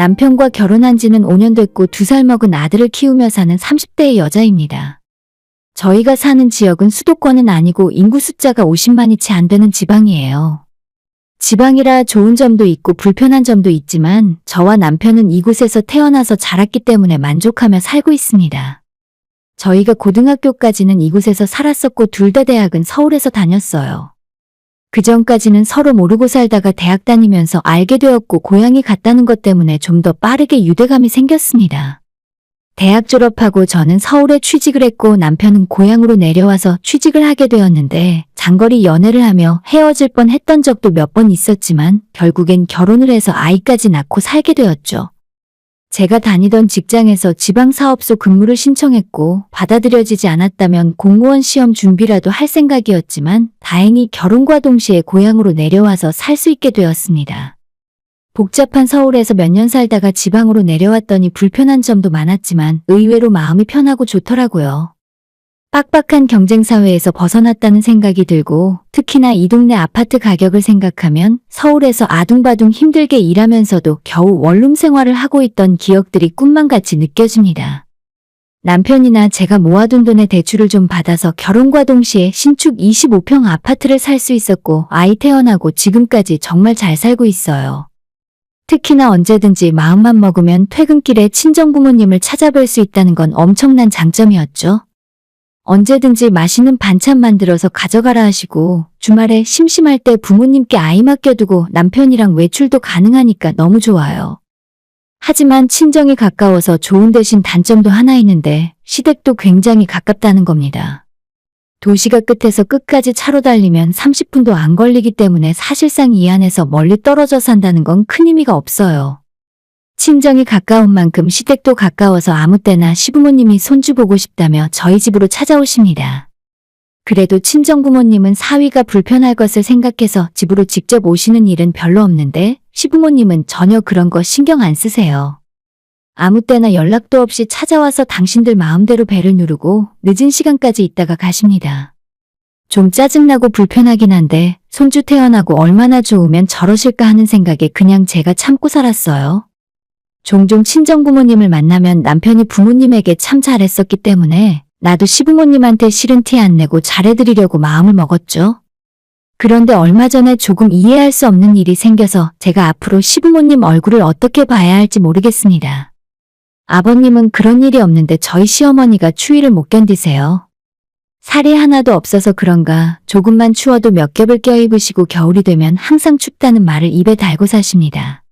남편과 결혼한 지는 5년 됐고 2살 먹은 아들을 키우며 사는 30대의 여자입니다. 저희가 사는 지역은 수도권은 아니고 인구 숫자가 50만이 채 안 되는 지방이에요. 지방이라 좋은 점도 있고 불편한 점도 있지만 저와 남편은 이곳에서 태어나서 자랐기 때문에 만족하며 살고 있습니다. 저희가 고등학교까지는 이곳에서 살았었고 둘 다 대학은 서울에서 다녔어요. 그 전까지는 서로 모르고 살다가 대학 다니면서 알게 되었고 고향이 같다는 것 때문에 좀 더 빠르게 유대감이 생겼습니다. 대학 졸업하고 저는 서울에 취직을 했고 남편은 고향으로 내려와서 취직을 하게 되었는데 장거리 연애를 하며 헤어질 뻔 했던 적도 몇 번 있었지만 결국엔 결혼을 해서 아이까지 낳고 살게 되었죠. 제가 다니던 직장에서 지방사업소 근무를 신청했고 받아들여지지 않았다면 공무원 시험 준비라도 할 생각이었지만 다행히 결혼과 동시에 고향으로 내려와서 살 수 있게 되었습니다. 복잡한 서울에서 몇 년 살다가 지방으로 내려왔더니 불편한 점도 많았지만 의외로 마음이 편하고 좋더라고요. 빡빡한 경쟁사회에서 벗어났다는 생각이 들고 특히나 이 동네 아파트 가격을 생각하면 서울에서 아둥바둥 힘들게 일하면서도 겨우 원룸 생활을 하고 있던 기억들이 꿈만 같이 느껴집니다. 남편이나 제가 모아둔 돈의 대출을 좀 받아서 결혼과 동시에 신축 25평 아파트를 살 수 있었고 아이 태어나고 지금까지 정말 잘 살고 있어요. 특히나 언제든지 마음만 먹으면 퇴근길에 친정부모님을 찾아뵐 수 있다는 건 엄청난 장점이었죠. 언제든지 맛있는 반찬 만들어서 가져가라 하시고 주말에 심심할 때 부모님께 아이 맡겨두고 남편이랑 외출도 가능하니까 너무 좋아요. 하지만 친정이 가까워서 좋은 대신 단점도 하나 있는데 시댁도 굉장히 가깝다는 겁니다. 도시가 끝에서 끝까지 차로 달리면 30분도 안 걸리기 때문에 사실상 이 안에서 멀리 떨어져 산다는 건 큰 의미가 없어요. 친정이 가까운 만큼 시댁도 가까워서 아무 때나 시부모님이 손주 보고 싶다며 저희 집으로 찾아오십니다. 그래도 친정부모님은 사위가 불편할 것을 생각해서 집으로 직접 오시는 일은 별로 없는데 시부모님은 전혀 그런 거 신경 안 쓰세요. 아무 때나 연락도 없이 찾아와서 당신들 마음대로 배를 누르고 늦은 시간까지 있다가 가십니다. 좀 짜증나고 불편하긴 한데 손주 태어나고 얼마나 좋으면 저러실까 하는 생각에 그냥 제가 참고 살았어요. 종종 친정부모님을 만나면 남편이 부모님에게 참 잘했었기 때문에 나도 시부모님한테 싫은 티 안 내고 잘해드리려고 마음을 먹었죠. 그런데 얼마 전에 조금 이해할 수 없는 일이 생겨서 제가 앞으로 시부모님 얼굴을 어떻게 봐야 할지 모르겠습니다. 아버님은 그런 일이 없는데 저희 시어머니가 추위를 못 견디세요. 살이 하나도 없어서 그런가 조금만 추워도 몇 겹을 껴입으시고 겨울이 되면 항상 춥다는 말을 입에 달고 사십니다.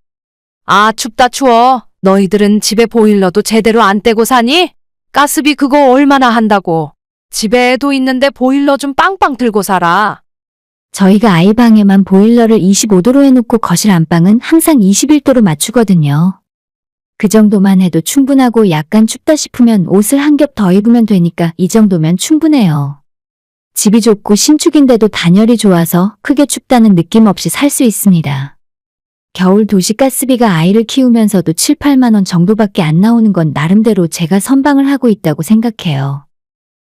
아, 춥다 추워. 너희들은 집에 보일러도 제대로 안 떼고 사니? 가스비 그거 얼마나 한다고. 집에 애도 있는데 보일러 좀 빵빵 틀고 살아. 저희가 아이 방에만 보일러를 25도로 해놓고 거실 안방은 항상 21도로 맞추거든요. 그 정도만 해도 충분하고 약간 춥다 싶으면 옷을 한 겹 더 입으면 되니까 이 정도면 충분해요. 집이 좁고 신축인데도 단열이 좋아서 크게 춥다는 느낌 없이 살 수 있습니다. 겨울 도시 가스비가 아이를 키우면서도 7, 8만 원 정도밖에 안 나오는 건 나름대로 제가 선방을 하고 있다고 생각해요.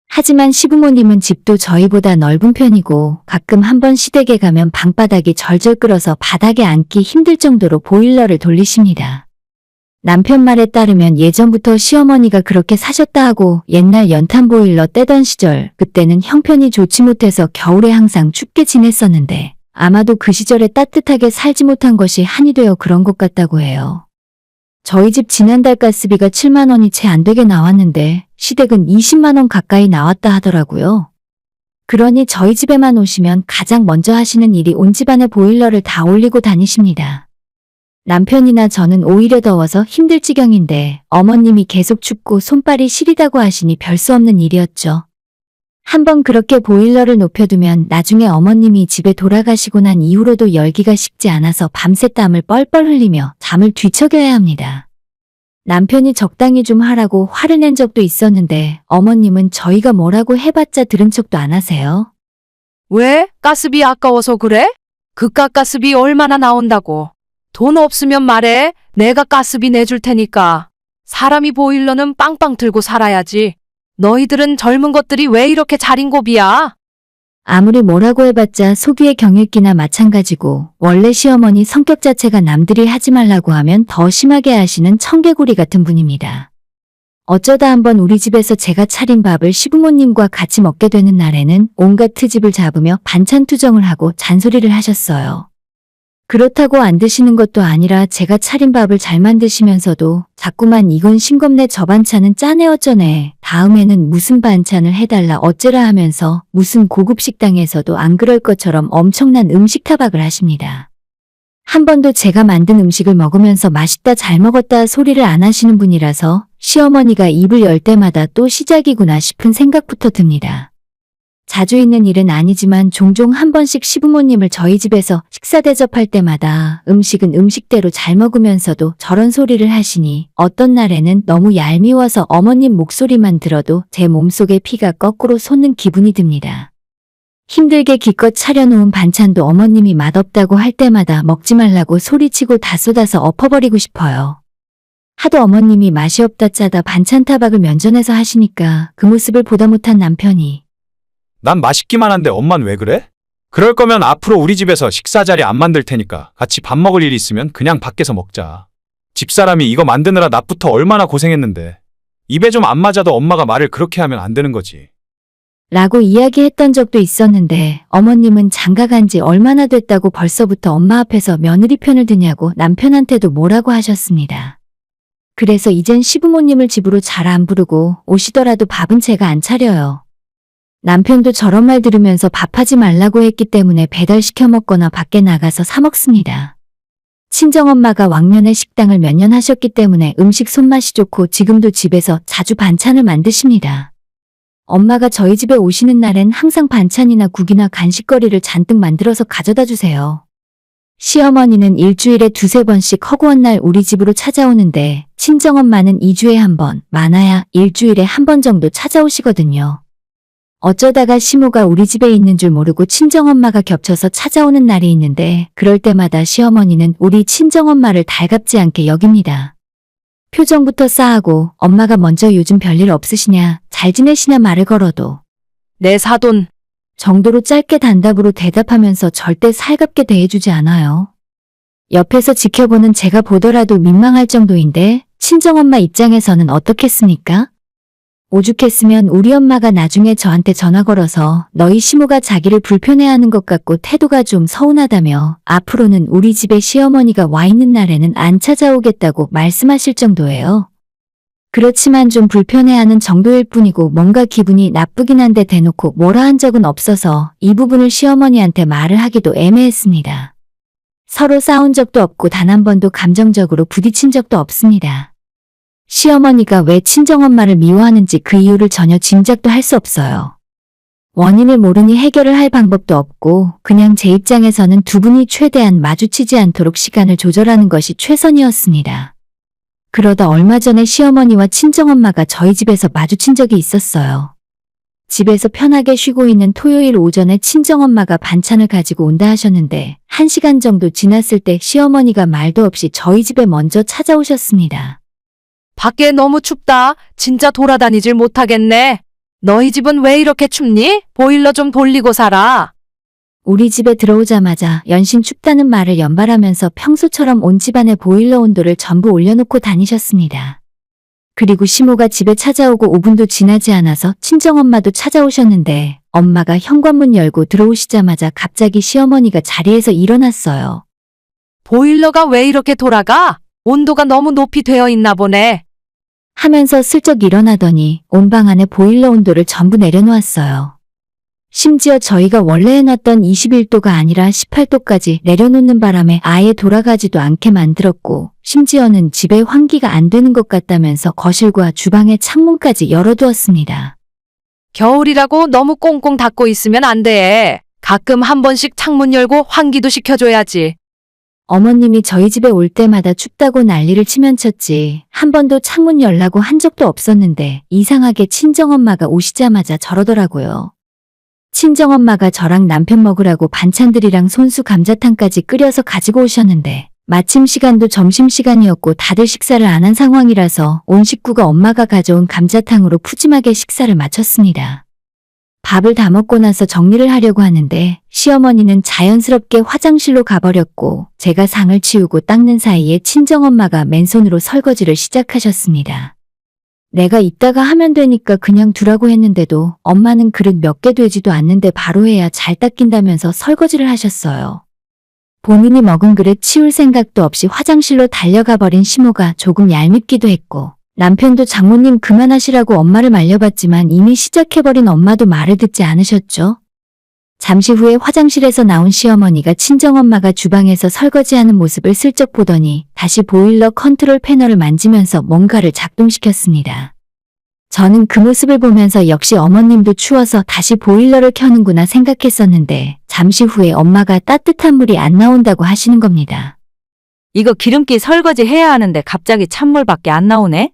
하지만 시부모님은 집도 저희보다 넓은 편이고 가끔 한번 시댁에 가면 방바닥이 절절 끓어서 바닥에 앉기 힘들 정도로 보일러를 돌리십니다. 남편 말에 따르면 예전부터 시어머니가 그렇게 사셨다 하고 옛날 연탄 보일러 떼던 시절 그때는 형편이 좋지 못해서 겨울에 항상 춥게 지냈었는데 아마도 그 시절에 따뜻하게 살지 못한 것이 한이 되어 그런 것 같다고 해요. 저희 집 지난달 가스비가 7만 원이 채 안 되게 나왔는데 시댁은 20만 원 가까이 나왔다 하더라고요. 그러니 저희 집에만 오시면 가장 먼저 하시는 일이 온 집안의 보일러를 다 올리고 다니십니다. 남편이나 저는 오히려 더워서 힘들 지경인데 어머님이 계속 춥고 손발이 시리다고 하시니 별 수 없는 일이었죠. 한번 그렇게 보일러를 높여두면 나중에 어머님이 집에 돌아가시고 난 이후로도 열기가 식지 않아서 밤새 땀을 뻘뻘 흘리며 잠을 뒤척여야 합니다. 남편이 적당히 좀 하라고 화를 낸 적도 있었는데 어머님은 저희가 뭐라고 해봤자 들은 척도 안 하세요. 왜? 가스비 아까워서 그래? 그깟 가스비 얼마나 나온다고. 돈 없으면 말해. 내가 가스비 내줄 테니까. 사람이 보일러는 빵빵 틀고 살아야지. 너희들은 젊은 것들이 왜 이렇게 자린고비야? 아무리 뭐라고 해봤자 속위의 경읽기나 마찬가지고 원래 시어머니 성격 자체가 남들이 하지 말라고 하면 더 심하게 하시는 청개구리 같은 분입니다. 어쩌다 한번 우리 집에서 제가 차린 밥을 시부모님과 같이 먹게 되는 날에는 온갖 트집을 잡으며 반찬 투정을 하고 잔소리를 하셨어요. 그렇다고 안 드시는 것도 아니라 제가 차린 밥을 잘 만드시면서도 자꾸만 이건 싱겁네 저 반찬은 짜네 어쩌네 다음에는 무슨 반찬을 해달라 어째라 하면서 무슨 고급 식당에서도 안 그럴 것처럼 엄청난 음식 타박을 하십니다. 한 번도 제가 만든 음식을 먹으면서 맛있다 잘 먹었다 소리를 안 하시는 분이라서 시어머니가 입을 열 때마다 또 시작이구나 싶은 생각부터 듭니다. 자주 있는 일은 아니지만 종종 한 번씩 시부모님을 저희 집에서 식사 대접할 때마다 음식은 음식대로 잘 먹으면서도 저런 소리를 하시니 어떤 날에는 너무 얄미워서 어머님 목소리만 들어도 제 몸속에 피가 거꾸로 솟는 기분이 듭니다. 힘들게 기껏 차려놓은 반찬도 어머님이 맛없다고 할 때마다 먹지 말라고 소리치고 다 쏟아서 엎어버리고 싶어요. 하도 어머님이 맛이 없다 짜다 반찬 타박을 면전에서 하시니까 그 모습을 보다 못한 남편이 난 맛있기만 한데 엄만 왜 그래? 그럴 거면 앞으로 우리 집에서 식사 자리 안 만들 테니까 같이 밥 먹을 일 있으면 그냥 밖에서 먹자. 집사람이 이거 만드느라 낮부터 얼마나 고생했는데. 입에 좀 안 맞아도 엄마가 말을 그렇게 하면 안 되는 거지. 라고 이야기했던 적도 있었는데 어머님은 장가간 지 얼마나 됐다고 벌써부터 엄마 앞에서 며느리 편을 드냐고 남편한테도 뭐라고 하셨습니다. 그래서 이젠 시부모님을 집으로 잘 안 부르고 오시더라도 밥은 제가 안 차려요. 남편도 저런 말 들으면서 밥하지 말라고 했기 때문에 배달시켜 먹거나 밖에 나가서 사 먹습니다. 친정엄마가 왕년에 식당을 몇 년 하셨기 때문에 음식 손맛이 좋고 지금도 집에서 자주 반찬을 만드십니다. 엄마가 저희 집에 오시는 날엔 항상 반찬이나 국이나 간식거리를 잔뜩 만들어서 가져다 주세요. 시어머니는 일주일에 두세 번씩 허구한 날 우리 집으로 찾아오는데 친정엄마는 2주에 한 번, 많아야 일주일에 한 번 정도 찾아오시거든요. 어쩌다가 시모가 우리 집에 있는 줄 모르고 친정엄마가 겹쳐서 찾아오는 날이 있는데 그럴 때마다 시어머니는 우리 친정엄마를 달갑지 않게 여깁니다. 표정부터 싸하고 엄마가 먼저 요즘 별일 없으시냐, 잘 지내시냐 말을 걸어도 내 사돈. 정도로 짧게 단답으로 대답하면서 절대 살갑게 대해주지 않아요. 옆에서 지켜보는 제가 보더라도 민망할 정도인데 친정엄마 입장에서는 어떻겠습니까? 오죽했으면 우리 엄마가 나중에 저한테 전화 걸어서 너희 시모가 자기를 불편해하는 것 같고 태도가 좀 서운하다며 앞으로는 우리 집에 시어머니가 와 있는 날에는 안 찾아오겠다고 말씀하실 정도예요. 그렇지만 좀 불편해하는 정도일 뿐이고 뭔가 기분이 나쁘긴 한데 대놓고 뭐라 한 적은 없어서 이 부분을 시어머니한테 말을 하기도 애매했습니다. 서로 싸운 적도 없고 단 한 번도 감정적으로 부딪힌 적도 없습니다. 시어머니가 왜 친정엄마를 미워하는지 그 이유를 전혀 짐작도 할 수 없어요. 원인을 모르니 해결을 할 방법도 없고 그냥 제 입장에서는 두 분이 최대한 마주치지 않도록 시간을 조절하는 것이 최선이었습니다. 그러다 얼마 전에 시어머니와 친정엄마가 저희 집에서 마주친 적이 있었어요. 집에서 편하게 쉬고 있는 토요일 오전에 친정엄마가 반찬을 가지고 온다 하셨는데 1시간 정도 지났을 때 시어머니가 말도 없이 저희 집에 먼저 찾아오셨습니다. 밖에 너무 춥다. 진짜 돌아다니질 못하겠네. 너희 집은 왜 이렇게 춥니? 보일러 좀 돌리고 살아. 우리 집에 들어오자마자 연신 춥다는 말을 연발하면서 평소처럼 온 집안의 보일러 온도를 전부 올려놓고 다니셨습니다. 그리고 시모가 집에 찾아오고 5분도 지나지 않아서 친정엄마도 찾아오셨는데 엄마가 현관문 열고 들어오시자마자 갑자기 시어머니가 자리에서 일어났어요. 보일러가 왜 이렇게 돌아가? 온도가 너무 높이 되어 있나 보네. 하면서 슬쩍 일어나더니 온 방 안에 보일러 온도를 전부 내려놓았어요. 심지어 저희가 원래 해놨던 21도가 아니라 18도까지 내려놓는 바람에 아예 돌아가지도 않게 만들었고 심지어는 집에 환기가 안 되는 것 같다면서 거실과 주방의 창문까지 열어두었습니다. 겨울이라고 너무 꽁꽁 닫고 있으면 안 돼. 가끔 한 번씩 창문 열고 환기도 시켜줘야지. 어머님이 저희 집에 올 때마다 춥다고 난리를 치면 쳤지 한 번도 창문 열라고 한 적도 없었는데 이상하게 친정엄마가 오시자마자 저러더라고요. 친정엄마가 저랑 남편 먹으라고 반찬들이랑 손수 감자탕까지 끓여서 가지고 오셨는데 마침 시간도 점심시간이었고 다들 식사를 안 한 상황이라서 온 식구가 엄마가 가져온 감자탕으로 푸짐하게 식사를 마쳤습니다. 밥을 다 먹고 나서 정리를 하려고 하는데 시어머니는 자연스럽게 화장실로 가버렸고 제가 상을 치우고 닦는 사이에 친정엄마가 맨손으로 설거지를 시작하셨습니다. 내가 이따가 하면 되니까 그냥 두라고 했는데도 엄마는 그릇 몇 개 되지도 않는데 바로 해야 잘 닦인다면서 설거지를 하셨어요. 본인이 먹은 그릇 치울 생각도 없이 화장실로 달려가 버린 시모가 조금 얄밉기도 했고 남편도 장모님 그만하시라고 엄마를 말려봤지만 이미 시작해버린 엄마도 말을 듣지 않으셨죠. 잠시 후에 화장실에서 나온 시어머니가 친정엄마가 주방에서 설거지하는 모습을 슬쩍 보더니 다시 보일러 컨트롤 패널을 만지면서 뭔가를 작동시켰습니다. 저는 그 모습을 보면서 역시 어머님도 추워서 다시 보일러를 켜는구나 생각했었는데 잠시 후에 엄마가 따뜻한 물이 안 나온다고 하시는 겁니다. 이거 기름기 설거지 해야 하는데 갑자기 찬물밖에 안 나오네?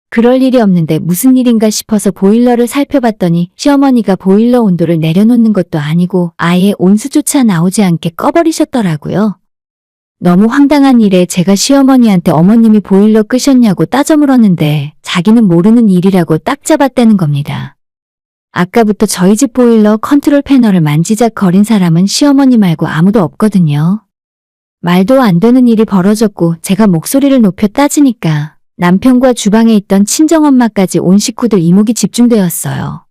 그럴 일이 없는데 무슨 일인가 싶어서 보일러를 살펴봤더니 시어머니가 보일러 온도를 내려놓는 것도 아니고 아예 온수조차 나오지 않게 꺼버리셨더라고요. 너무 황당한 일에 제가 시어머니한테 어머님이 보일러 끄셨냐고 따져 물었는데 자기는 모르는 일이라고 딱 잡았다는 겁니다. 아까부터 저희 집 보일러 컨트롤 패널을 만지작거린 사람은 시어머니 말고 아무도 없거든요. 말도 안 되는 일이 벌어졌고 제가 목소리를 높여 따지니까 남편과 주방에 있던 친정엄마까지 온 식구들 이목이 집중되었어요.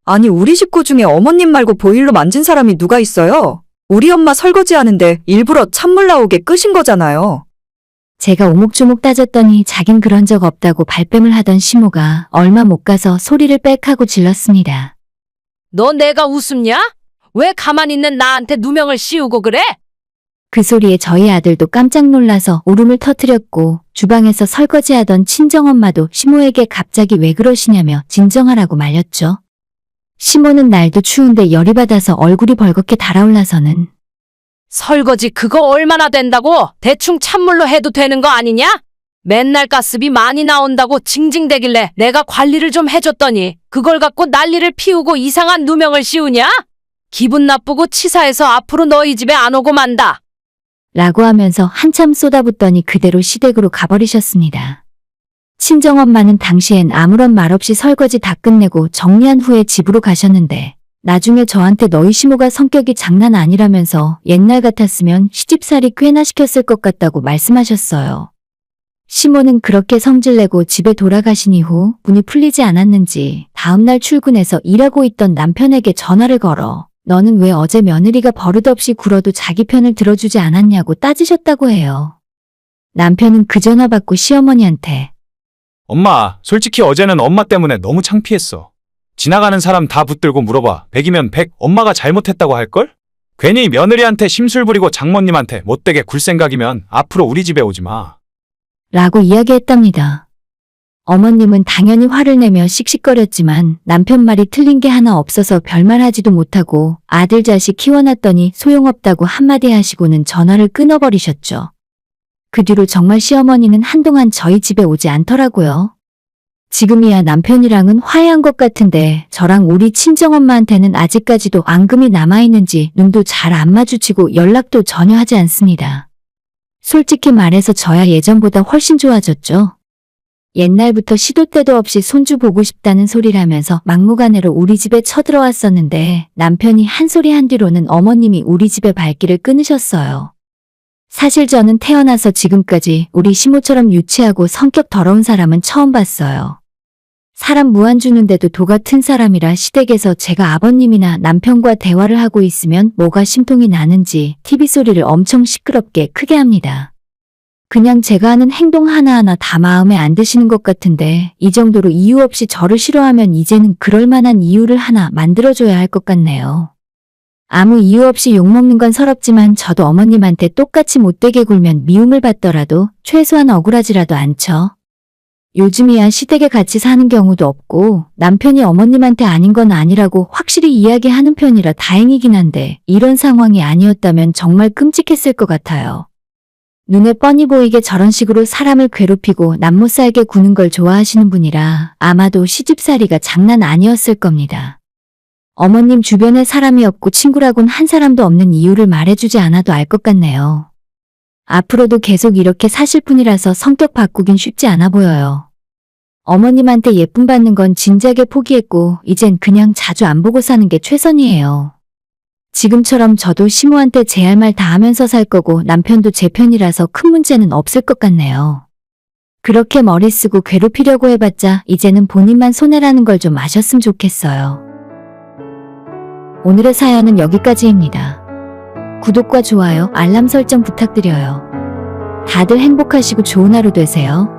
아니, 우리 식구 중에 어머님 말고 보일러 만진 사람이 누가 있어요? 우리 엄마 설거지하는데 일부러 찬물 나오게 끄신 거잖아요. 제가 오목조목 따졌더니 자긴 그런 적 없다고 발뺌을 하던 시모가 얼마 못 가서 소리를 빽 하고 질렀습니다. 너 내가 웃음냐? 왜 가만히 있는 나한테 누명을 씌우고 그래? 그 소리에 저희 아들도 깜짝 놀라서 울음을 터뜨렸고 주방에서 설거지하던 친정엄마도 시모에게 갑자기 왜 그러시냐며 진정하라고 말렸죠. 시모는 날도 추운데 열이 받아서 얼굴이 벌겋게 달아올라서는 설거지 그거 얼마나 된다고? 대충 찬물로 해도 되는 거 아니냐? 맨날 가스비 많이 나온다고 징징대길래 내가 관리를 좀 해줬더니 그걸 갖고 난리를 피우고 이상한 누명을 씌우냐? 기분 나쁘고 치사해서 앞으로 너희 집에 안 오고 만다. 라고 하면서 한참 쏟아붓더니 그대로 시댁으로 가버리셨습니다. 친정엄마는 당시엔 아무런 말 없이 설거지 다 끝내고 정리한 후에 집으로 가셨는데 나중에 저한테 너희 시모가 성격이 장난 아니라면서 옛날 같았으면 시집살이 꽤나 시켰을 것 같다고 말씀하셨어요. 시모는 그렇게 성질내고 집에 돌아가신 이후 분이 풀리지 않았는지 다음날 출근해서 일하고 있던 남편에게 전화를 걸어 너는 왜 어제 며느리가 버릇없이 굴어도 자기 편을 들어주지 않았냐고 따지셨다고 해요. 남편은 그 전화 받고 시어머니한테 엄마, 솔직히 어제는 엄마 때문에 너무 창피했어. 지나가는 사람 다 붙들고 물어봐. 100이면 100, 엄마가 잘못했다고 할걸? 괜히 며느리한테 심술 부리고 장모님한테 못되게 굴 생각이면 앞으로 우리 집에 오지 마. 라고 이야기했답니다. 어머님은 당연히 화를 내며 씩씩거렸지만 남편 말이 틀린 게 하나 없어서 별말하지도 못하고 아들 자식 키워놨더니 소용없다고 한마디 하시고는 전화를 끊어버리셨죠. 그 뒤로 정말 시어머니는 한동안 저희 집에 오지 않더라고요. 지금이야 남편이랑은 화해한 것 같은데 저랑 우리 친정엄마한테는 아직까지도 앙금이 남아있는지 눈도 잘 안 마주치고 연락도 전혀 하지 않습니다. 솔직히 말해서 저야 예전보다 훨씬 좋아졌죠. 옛날부터 시도 때도 없이 손주 보고 싶다는 소리라면서 막무가내로 우리 집에 쳐들어왔었는데 남편이 한 소리 한 뒤로는 어머님이 우리 집의 발길을 끊으셨어요. 사실 저는 태어나서 지금까지 우리 시모처럼 유치하고 성격 더러운 사람은 처음 봤어요. 사람 무안 주는데도 도 같은 사람이라 시댁에서 제가 아버님이나 남편과 대화를 하고 있으면 뭐가 심통이 나는지 TV 소리를 엄청 시끄럽게 크게 합니다. 그냥 제가 하는 행동 하나하나 다 마음에 안 드시는 것 같은데 이 정도로 이유 없이 저를 싫어하면 이제는 그럴 만한 이유를 하나 만들어줘야 할 것 같네요. 아무 이유 없이 욕먹는 건 서럽지만 저도 어머님한테 똑같이 못되게 굴면 미움을 받더라도 최소한 억울하지라도 않죠. 요즘이야 시댁에 같이 사는 경우도 없고 남편이 어머님한테 아닌 건 아니라고 확실히 이야기하는 편이라 다행이긴 한데 이런 상황이 아니었다면 정말 끔찍했을 것 같아요. 눈에 뻔히 보이게 저런 식으로 사람을 괴롭히고 남 못 살게 구는 걸 좋아하시는 분이라 아마도 시집살이가 장난 아니었을 겁니다. 어머님 주변에 사람이 없고 친구라곤 한 사람도 없는 이유를 말해주지 않아도 알 것 같네요. 앞으로도 계속 이렇게 사실 뿐이라서 성격 바꾸긴 쉽지 않아 보여요. 어머님한테 예쁨 받는 건 진작에 포기했고 이젠 그냥 자주 안 보고 사는 게 최선이에요. 지금처럼 저도 시모한테 제 할 말 다 하면서 살 거고 남편도 제 편이라서 큰 문제는 없을 것 같네요. 그렇게 머리 쓰고 괴롭히려고 해봤자 이제는 본인만 손해라는 걸 좀 아셨으면 좋겠어요. 오늘의 사연은 여기까지입니다. 구독과 좋아요, 알람 설정 부탁드려요. 다들 행복하시고 좋은 하루 되세요.